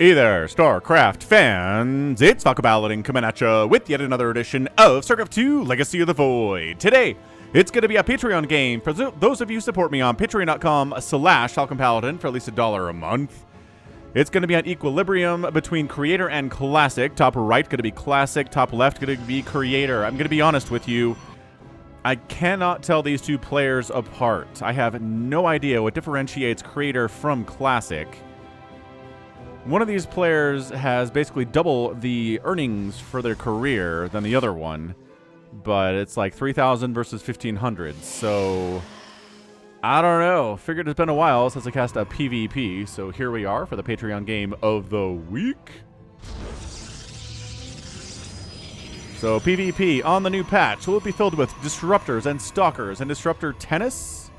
Hey there, StarCraft fans! It's Falcon Paladin coming at you with yet another edition of StarCraft 2 Legacy of the Void. Today, it's going to be a Patreon game for those of you who support me on patreon.com/Falcon Paladin for at least $1 a month. It's going to be an equilibrium between Creator and Classic. Top right going to be Classic, top left going to be Creator. I'm going to be honest with you. I cannot tell these two players apart. I have no idea what differentiates Creator from Classic. One of these players has basically double the earnings for their career than the other one, but it's like 3,000 versus 1,500, so I don't know. Figured it's been a while since I cast a PvP, so here we are for the Patreon game of the week. So PvP on the new patch, will it be filled with disruptors and stalkers and disruptor tennis?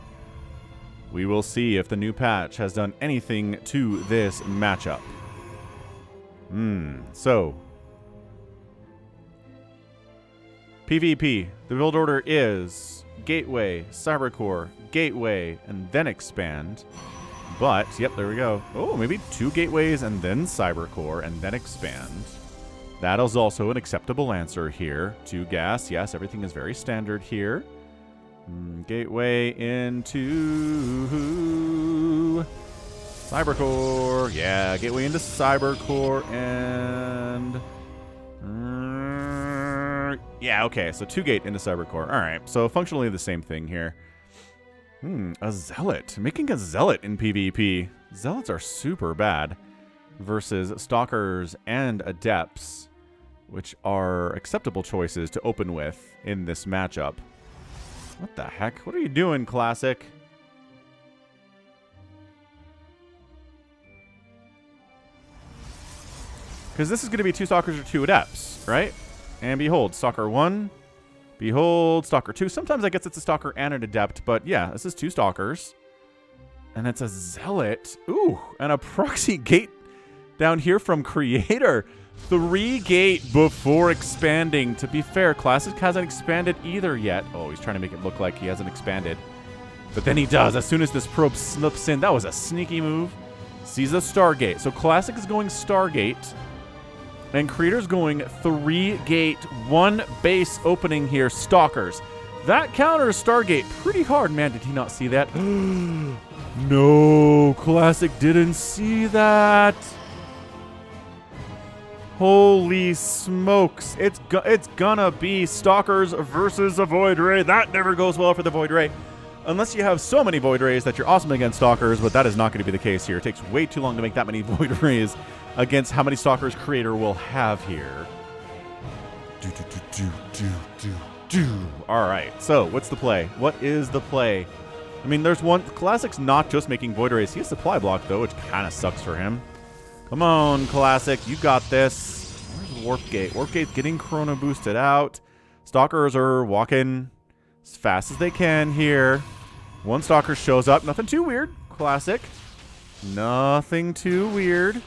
We will see if the new patch has done anything to this matchup. So PvP, the build order is Gateway, Cybercore, Gateway, and then Expand. But, yep, there we go. Oh, maybe 2 Gateways and then Cybercore and then Expand. That is also an acceptable answer here. 2 gas, yes, everything is very standard here. Gateway into Cybercore. Yeah, Gateway into Cybercore and yeah, okay, so 2 gate into Cybercore. Alright, so functionally the same thing here. A Zealot. Making a Zealot in PvP. Zealots are super bad versus Stalkers and Adepts, which are acceptable choices to open with in this matchup. What the heck? What are you doing, Classic? Because this is going to be 2 Stalkers or 2 Adepts, right? And behold, Stalker 1. Behold, Stalker 2. Sometimes I guess it's a Stalker and an Adept, but yeah, this is 2 Stalkers. And it's a Zealot. Ooh, and a Proxy Gate down here from Creator. 3 gate before expanding. To be fair, Classic hasn't expanded either yet. Oh, he's trying to make it look like he hasn't expanded. But then he does as soon as this probe slips in. That was a sneaky move. Sees a Stargate. So Classic is going Stargate. And Creator's going 3 gate, 1 base opening here, Stalkers. That counters Stargate pretty hard. Man, did he not see that? No, Classic didn't see that. Holy smokes. It's gonna be Stalkers versus a Void Ray. That never goes well for the Void Ray. Unless you have so many Void Rays that you're awesome against Stalkers, but that is not going to be the case here. It takes way too long to make that many Void Rays against how many Stalkers Creator will have here. Alright, so what's the play? What is the play? I mean, there's one. Classic's not just making Void Rays. He has Supply Block, though, which kind of sucks for him. Come on, Classic. You got this. Where's Warp Gate? Warp Gate's getting Chrono boosted out. Stalkers are walking as fast as they can here. 1 Stalker shows up. Nothing too weird. Classic. Nothing too weird.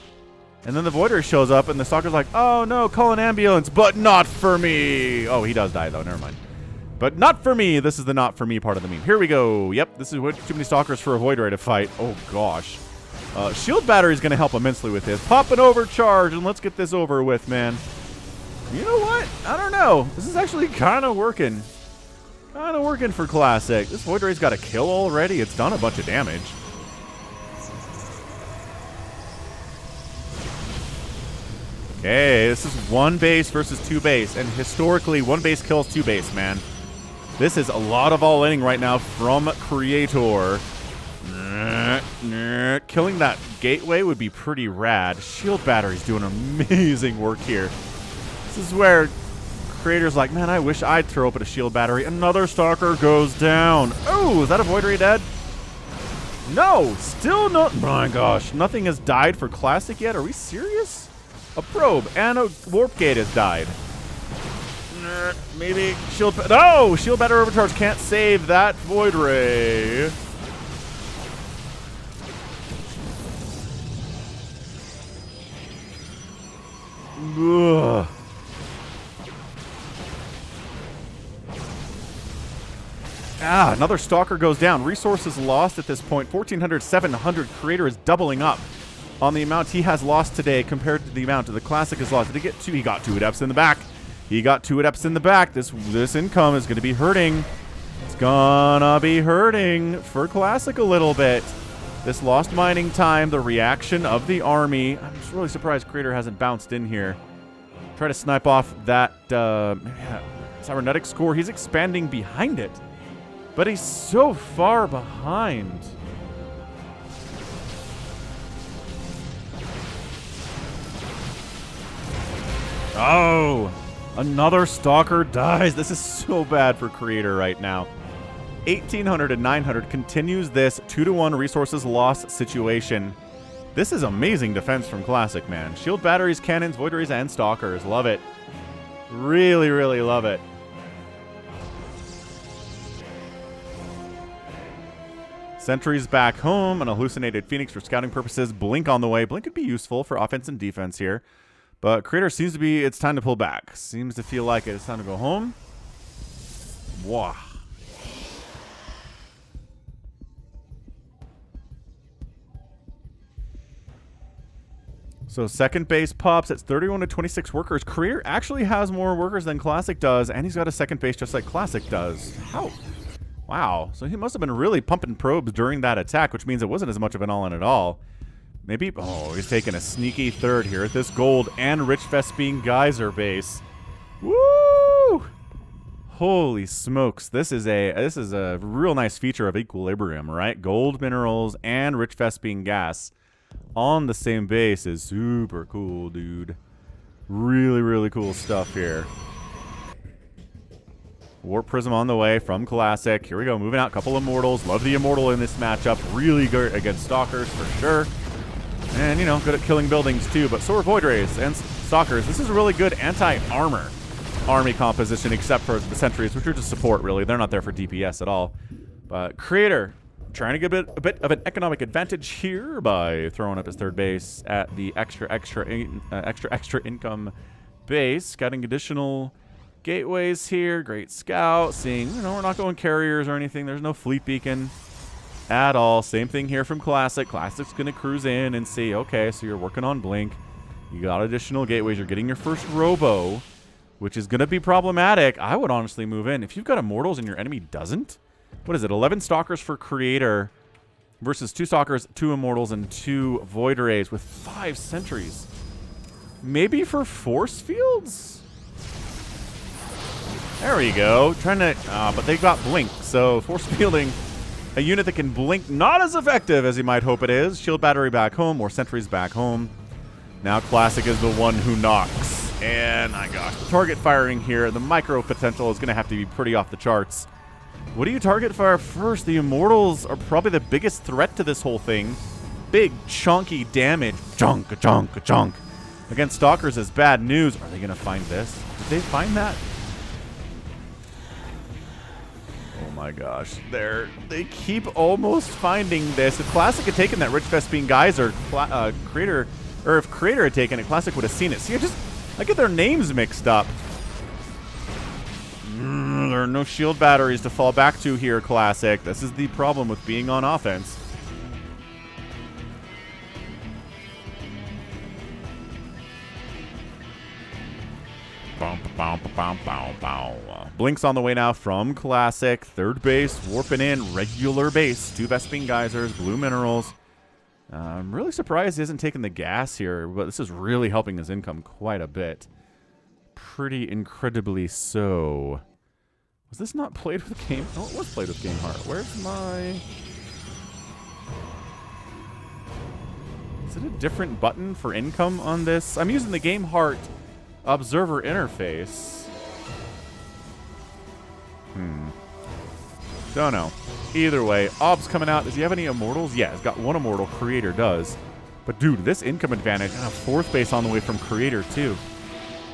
And then the Void Ray shows up, and the Stalker's like, oh no, call an ambulance, but not for me. Oh, he does die, though. Never mind. But not for me. This is the not for me part of the meme. Here we go. Yep, this is too many Stalkers for a Void Ray to fight. Oh, gosh. Shield Battery is going to help immensely with this. Pop an overcharge, and let's get this over with, man. You know what? I don't know. This is actually kind of working. Kind of working for Classic. This Void Ray's got a kill already. It's done a bunch of damage. Okay, this is 1 base versus 2 base. And historically, 1 base kills 2 base, man. This is a lot of all-inning right now from Creator. Killing that Gateway would be pretty rad. Shield Battery's doing amazing work here. This is where Creator's like, man, I wish I'd throw open a Shield Battery. Another Stalker goes down. Oh, is that a Void Ray dead? No, still no. Oh my gosh, nothing has died for Classic yet. Are we serious? A probe and a Warp Gate has died. Maybe Shield. No, Shield Battery overcharge can't save that Void Ray. Ugh. Ah, another Stalker goes down. Resources lost at this point. 1,400, 700. Creator is doubling up. on the amount he has lost today compared to the amount the Classic has lost. Did he get two? He got 2 adepts in the back. He got 2 adepts in the back. This income is going to be hurting. It's gonna be hurting for Classic a little bit. This lost mining time, the reaction of the army. I'm just really surprised Creator hasn't bounced in here. Try to snipe off that cybernetic score. He's expanding behind it, but he's so far behind. Oh, another Stalker dies. This is so bad for Creator right now. 1,800 and 900 continues this 2-to-1 resources loss situation. This is amazing defense from Classic, man. Shield batteries, cannons, void rays, and Stalkers. Love it. Really, really love it. Sentries back home. An hallucinated Phoenix for scouting purposes. Blink on the way. Blink could be useful for offense and defense here. But Creator seems to be, it's time to pull back. Seems to feel like it's time to go home. Wow. So second base pops at 31 to 26 workers. Creator actually has more workers than Classic does, and he's got a second base just like Classic does. How? Wow. So he must have been really pumping probes during that attack, which means it wasn't as much of an all-in at all. Maybe, oh, he's taking a sneaky third here at this gold and Rich Vespine Geyser base. Woo! Holy smokes. This is a real nice feature of Equilibrium, right? Gold minerals and Rich Vespine gas on the same base is super cool, dude. Really, really cool stuff here. Warp Prism on the way from Classic. Here we go, moving out. Couple Immortals. Love the Immortal in this matchup. Really good against Stalkers for sure. And, you know, good at killing buildings too. But so are Void Rays and Stalkers. This is a really good anti-armor army composition, except for the Sentries, which are just support, really. They're not there for DPS at all. But Creator trying to get a bit of an economic advantage here by throwing up his third base at the extra income base. Scouting additional gateways here. Great scout. Seeing, you know, we're not going carriers or anything. There's no fleet beacon at all. Same thing here from Classic. Classic's going to cruise in and see, okay, so you're working on Blink. You got additional gateways. You're getting your first Robo, which is going to be problematic. I would honestly move in. If you've got Immortals and your enemy doesn't, what is it? 11 Stalkers for Creator versus 2 Stalkers, 2 Immortals, and 2 Void Rays with 5 Sentries. Maybe for Force Fields? There we go. Trying to, but they got Blink, so Force Fielding, a unit that can blink, not as effective as you might hope it is. Shield battery back home, more Sentries back home. Now Classic is the one who knocks. And, my gosh, the target firing here, the micro potential is going to have to be pretty off the charts. What do you target fire first? The Immortals are probably the biggest threat to this whole thing. Big, chunky damage. Chunk, chunk, chunk. Against Stalkers is bad news. Are they going to find this? Did they find that? Oh my gosh. They keep almost finding this. If Classic had taken that Rich Vespine Geyser, Creator, or if Creator had taken it, Classic would have seen it. See, I get their names mixed up. There are no shield batteries to fall back to here, Classic. This is the problem with being on offense. Blink's on the way now from Classic. Third base, warping in. Regular base. 2 Vespine Geysers, blue minerals. I'm really surprised he hasn't taken the gas here, but this is really helping his income quite a bit. Pretty incredibly so. Was this not played with Game? Oh, it was played with Game Heart. Where's my... Is it a different button for income on this? I'm using the Game Heart Observer interface. Don't know. Either way, Ob's coming out. Does he have any Immortals? Yeah, he's got 1 Immortal. Creator does. But dude, this income advantage and a 4th base on the way from Creator too.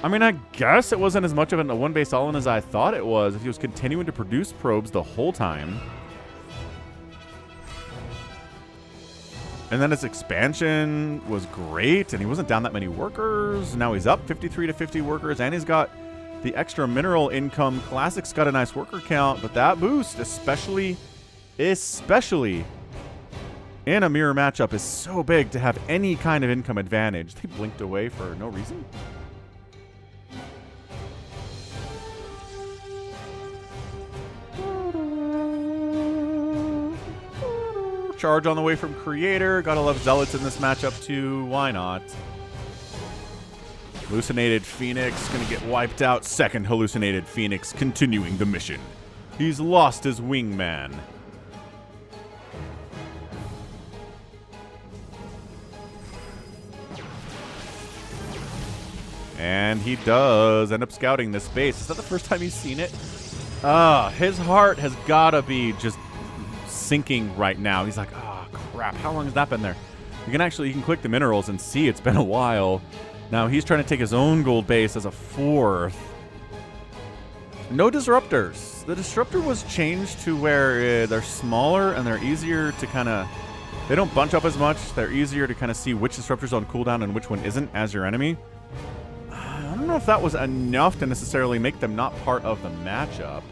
I mean, I guess it wasn't as much of a 1-base all-in as I thought it was if he was continuing to produce probes the whole time. And then his expansion was great, and he wasn't down that many workers. Now he's up 53 to 50 workers, and he's got the extra mineral income. Classic's got a nice worker count, but that boost, especially in a mirror matchup is so big to have any kind of income advantage. They blinked away for no reason. Charge on the way from Creator. Gotta love Zealots in this matchup too. Why not? Hallucinated Phoenix gonna get wiped out. Second Hallucinated Phoenix continuing the mission. He's lost his wingman. And he does end up scouting this base. Is that the first time he's seen it? His heart has gotta be just sinking right now. He's like, oh crap, how long has that been there? You can click the minerals and see it's been a while. Now he's trying to take his own gold base as a fourth. No disruptors. The disruptor was changed to where they're smaller and they're easier to kind of, they don't bunch up as much. They're easier to kind of see which disruptor's on cooldown and which one isn't as your enemy. I don't know if that was enough to necessarily make them not part of the matchup.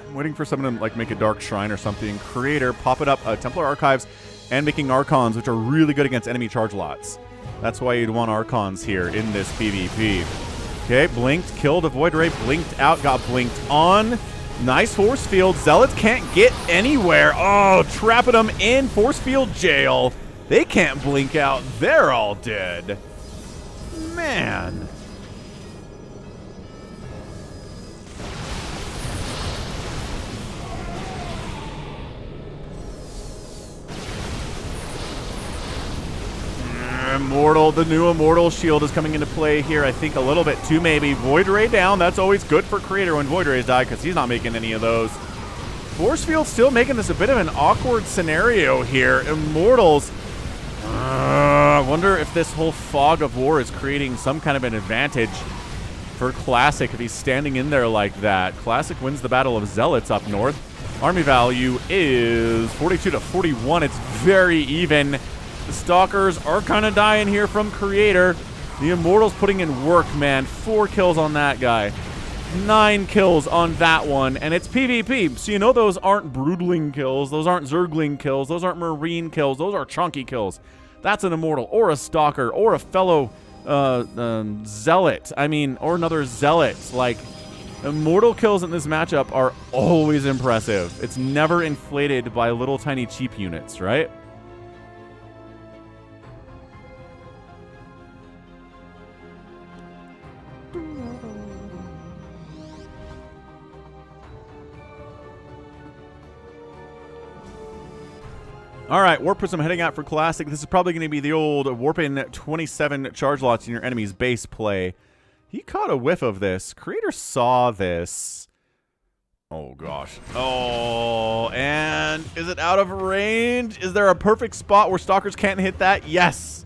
I'm waiting for someone to like make a Dark Shrine or something. Creator, pop it up, Templar Archives, and making Archons, which are really good against enemy charge lots. That's why you'd want Archons here in this PvP. Okay, blinked, killed a Void Ray, blinked out, got blinked on. Nice force field. Zealots can't get anywhere. Oh, trapping them in force field jail. They can't blink out. They're all dead. Man. Immortal, the new Immortal Shield is coming into play here, I think a little bit too maybe. Void Ray down, that's always good for Creator when Void Rays die because he's not making any of those. Force Field still making this a bit of an awkward scenario here. Immortals, I wonder if this whole fog of war is creating some kind of an advantage for Classic if he's standing in there like that. Classic wins the Battle of Zealots up north. Army value is 42 to 41, it's very even. The Stalkers are kind of dying here from Creator. The Immortals putting in work, man. 4 kills on that guy. 9 kills on that one. And it's PvP. So you know those aren't Broodling kills. Those aren't Zergling kills. Those aren't Marine kills. Those are chunky kills. That's an Immortal or a Stalker or a fellow Zealot. I mean, or another Zealot. Like, Immortal kills in this matchup are always impressive. It's never inflated by little tiny cheap units, right? All right, Warp Prism heading out for Classic. This is probably going to be the old Warping 27 charge lots in your enemy's base play. He caught a whiff of this. Creator saw this. Oh, gosh. Oh, and is it out of range? Is there a perfect spot where Stalkers can't hit that? Yes.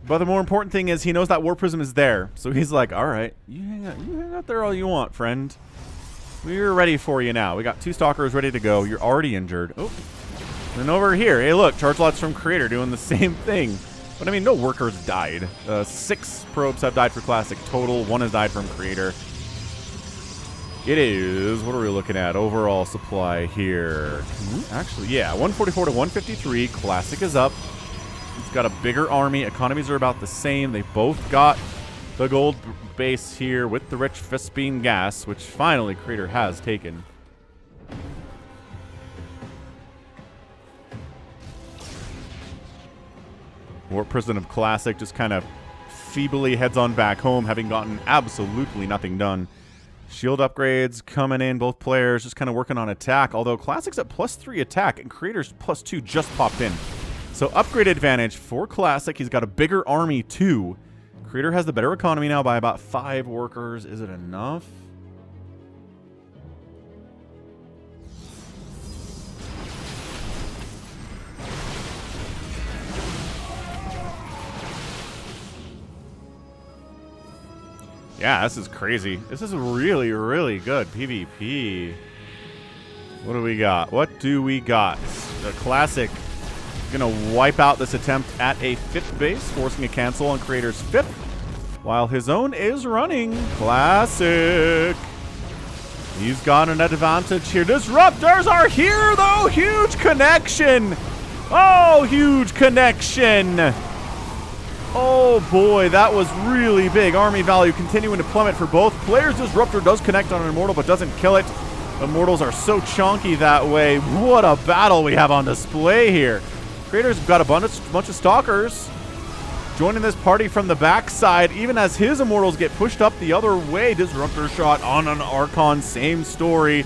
But the more important thing is he knows that Warp Prism is there. So he's like, all right, you hang out there all you want, friend. We're ready for you now. We got 2 Stalkers ready to go. You're already injured. Oh. And over here, hey, look, charge lots from Creator doing the same thing. But, I mean, no workers died. 6 probes have died for Classic total. 1 has died from Creator. It is, what are we looking at? Overall supply here. Actually, yeah, 144 to 153. Classic is up. He's got a bigger army. Economies are about the same. They both got the gold base here with the rich Vespine gas, which finally Creator has taken. Warp Prison of Classic just kind of feebly heads on back home, having gotten absolutely nothing done. Shield upgrades coming in, both players just kind of working on attack, although Classic's at +3 attack and Creator's +2 just popped in. So upgrade advantage for Classic. He's got a bigger army too. Creator has the better economy now by about 5 workers. Is it enough? Yeah, this is crazy. This is really, really good PvP. What do we got? What do we got? The Classic gonna wipe out this attempt at a 5th base, forcing a cancel on Creator's 5th. while his own is running. Classic. He's got an advantage here. Disruptors are here, though. Huge connection. Oh, huge connection. Oh, boy, that was really big. Army value continuing to plummet for both players. Disruptor does connect on an Immortal, but doesn't kill it. Immortals are so chonky that way. What a battle we have on display here. Creator's got a bunch of Stalkers joining this party from the backside, even as his Immortals get pushed up the other way. Disruptor shot on an Archon, same story.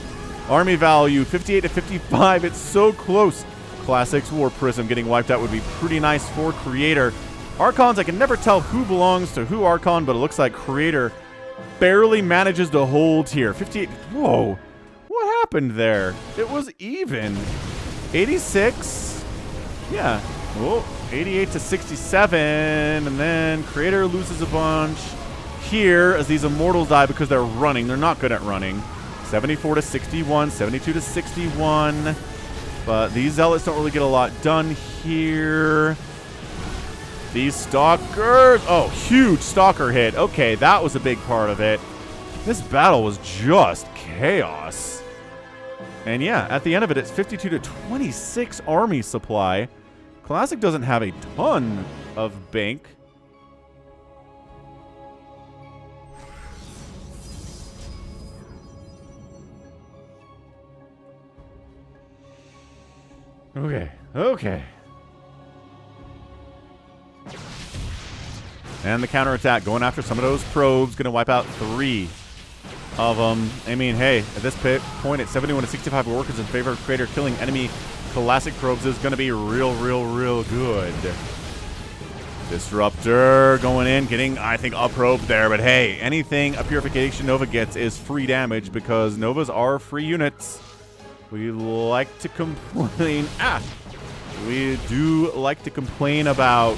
Army value, 58 to 55. It's so close. Classic's War Prism getting wiped out would be pretty nice for Creator. Archons, I can never tell who belongs to who Archon, but it looks like Creator barely manages to hold here. 58. Whoa. What happened there? It was even. 86. Yeah. Whoa. 88 to 67. And then Creator loses a bunch here as these Immortals die because they're running. They're not good at running. 74 to 61. 72 to 61. But these Zealots don't really get a lot done here. These Stalkers. Oh, huge Stalker hit. Okay, that was a big part of it. This battle was just chaos. And yeah, at the end of it, it's 52 to 26 army supply. Classic doesn't have a ton of bank. Okay. And the counterattack going after some of those probes. Going to wipe out 3 of them. I mean, hey, at this point, at 71 to 65 workers in favor of Creator, killing enemy Classic probes is going to be real good. Disruptor going in, getting, I think, a probe there. But hey, anything a Purification Nova gets is free damage because Novas are free units. We like to complain. We do like to complain about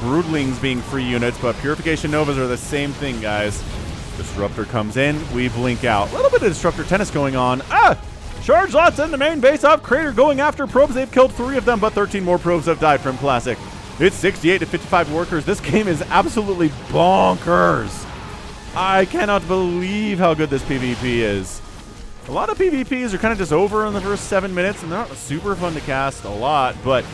Broodlings being free units, but Purification Novas are the same thing, guys. Disruptor comes in, we blink out. A little bit of Disruptor tennis going on. Charge lots in the main base of Creator going after probes. They've killed 3 of them, but 13 more probes have died from Classic. It's 68 to 55 workers. This game is absolutely bonkers. I cannot believe how good this PvP is. A lot of PvPs are kind of just over in the first 7 minutes, and they're not super fun to cast a lot, but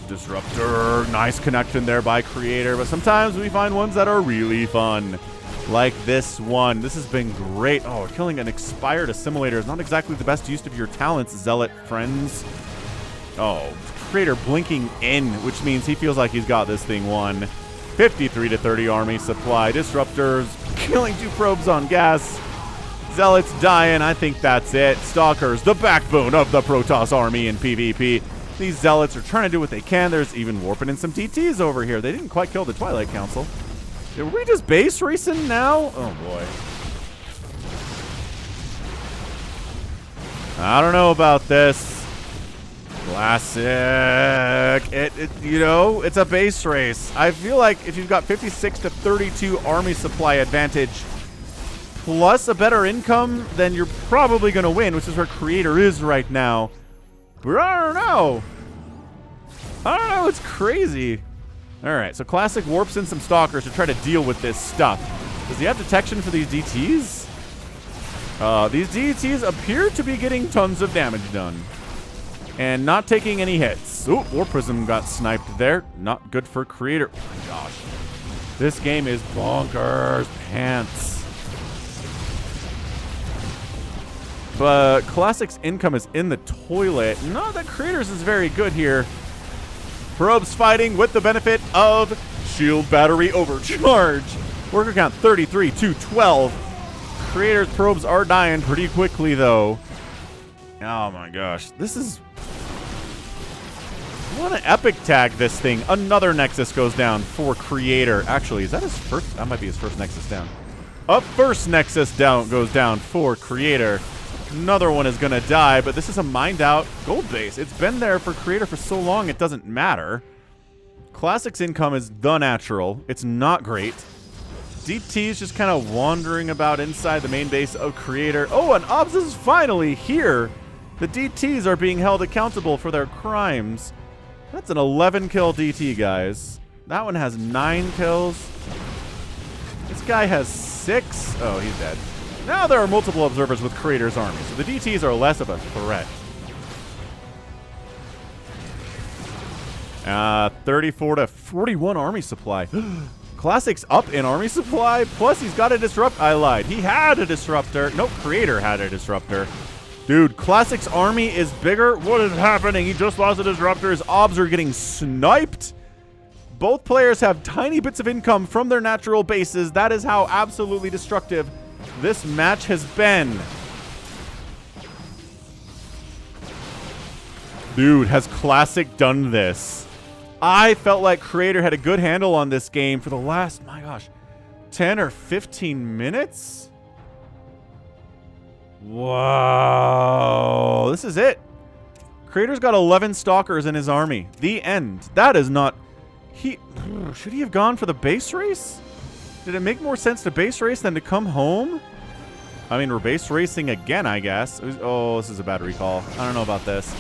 Disruptor, nice connection there by Creator, but sometimes we find ones that are really fun, like this one. This has been great. Oh, killing an expired assimilator is not exactly the best use of your talents, Zealot friends. Oh, Creator blinking in, which means he feels like he's got this thing won. 53 to 30 army supply. Disruptors killing 2 probes on gas. Zealots dying. I think that's it. Stalkers, the backbone of the Protoss army in PvP. These Zealots are trying to do what they can. There's even warping in some TTs over here. They didn't quite kill the Twilight Council. Were we just base racing now? Oh, boy. I don't know about this. Classic. You know, it's a base race. I feel like if you've got 56 to 32 army supply advantage plus a better income, then you're probably going to win, which is where Creator is right now. But I don't know. It's crazy. All right, so Classic warps in some Stalkers to try to deal with this stuff. Does he have detection for these DTs? These DTs appear to be getting tons of damage done and not taking any hits. Ooh, War Prism got sniped there. Not good for Creator. Oh my gosh. This game is bonkers pants. But Classic's income is in the toilet. Not that Creator's is very good here. Probes fighting with the benefit of Shield Battery Overcharge. Worker count 33 to 12. Creator's probes are dying pretty quickly, though. Oh my gosh. This is... what an epic tag, this thing. Another Nexus goes down for Creator. Actually, is that his first? That might be his first Nexus down. A first Nexus down goes down for Creator. Another one is going to die, but this is a mined out gold base. It's been there for Creator for so long, it doesn't matter. Classic's income is the natural. It's not great. Deep T is just kind of wandering about inside the main base of Creator. Oh, and Obs is finally here. The DTs are being held accountable for their crimes. That's an 11 kill DT, guys. That one has 9 kills. This guy has 6. Oh, he's dead. Now there are multiple observers with Creator's army, so the DTs are less of a threat. 34 to 41 army supply. Classic's up in army supply, plus he's got a disrupt. I lied. He had a disruptor. Nope, Creator had a disruptor. Dude, Classic's army is bigger. What is happening? He just lost a disruptor. His obs are getting sniped. Both players have tiny bits of income from their natural bases. That is how absolutely destructive this match has been. Dude, has Classic done this? I felt like Creator had a good handle on this game for the last, my gosh, 10 or 15 minutes? Whoa. This is it. Creator's got 11 stalkers in his army. The end. That is not... Should he have gone for the base race? Did it make more sense to base race than to come home? I mean, we're base racing again, I guess. Oh, this is a bad recall. I don't know about this.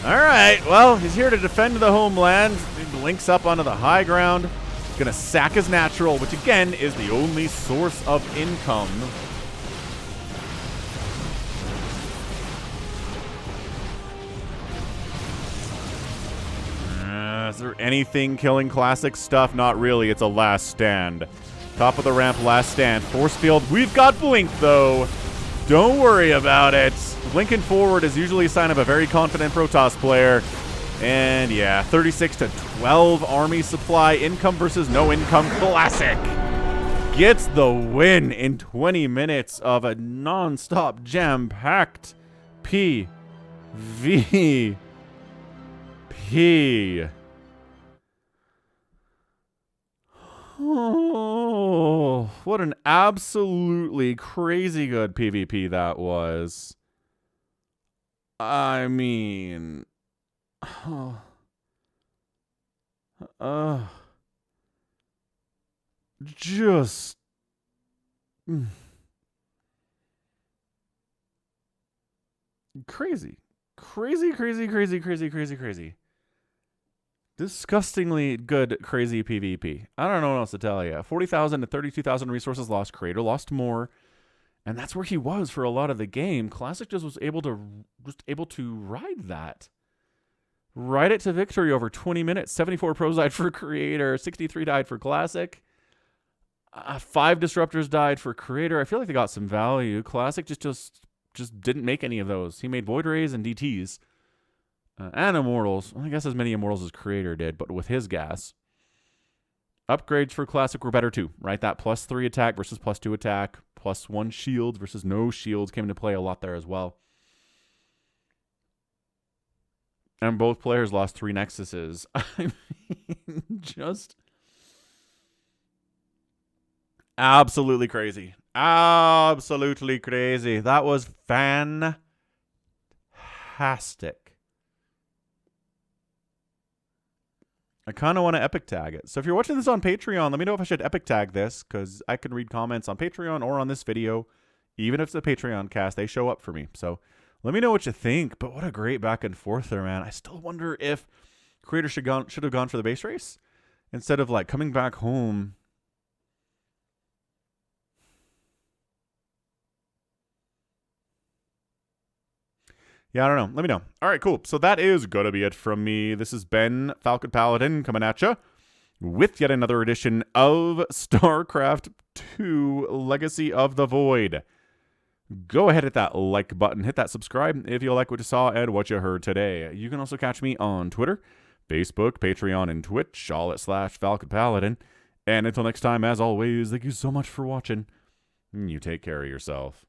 All right, well, he's here to defend the homeland. He links up onto the high ground. He's going to sack his natural, which again is the only source of income. Is there anything killing Classic stuff? Not really. It's a last stand. Top of the ramp, last stand. Force field. We've got Blink, though. Don't worry about it. Blinking forward is usually a sign of a very confident Protoss player. And yeah, 36 to 12 army supply. Income versus no income. Classic gets the win in 20 minutes of a non-stop jam-packed PvP. Oh, what an absolutely crazy good PvP that was. I mean, just crazy. Disgustingly good, crazy PvP. I don't know what else to tell you. 40,000 to 32,000 resources lost. Creator lost more. And that's where he was for a lot of the game. Classic just was able to ride that. Ride it to victory over 20 minutes. 74 pros died for Creator. 63 died for Classic. 5 disruptors died for Creator. I feel like they got some value. Classic just didn't make any of those. He made Void Rays and DTs. And Immortals. I guess as many Immortals as Creator did, but with his gas. Upgrades for Classic were better too, right? That +3 attack versus +2 attack, +1 shields versus no shields came into play a lot there as well. And both players lost 3 Nexuses. I mean, just absolutely crazy. Absolutely crazy. That was fantastic. I kind of want to epic tag it. So if you're watching this on Patreon, let me know if I should epic tag this, because I can read comments on Patreon or on this video. Even if it's a Patreon cast, they show up for me. So let me know what you think. But what a great back and forth there, man. I still wonder if Creator should have gone for the base race instead of like coming back home. Yeah, I don't know. Let me know. All right, cool. So that is going to be it from me. This has been Falcon Paladin coming at you with yet another edition of StarCraft 2 Legacy of the Void. Go ahead, hit that like button. Hit that subscribe if you like what you saw and what you heard today. You can also catch me on Twitter, Facebook, Patreon, and Twitch, all at /Falcon Paladin. And until next time, as always, thank you so much for watching. You take care of yourself.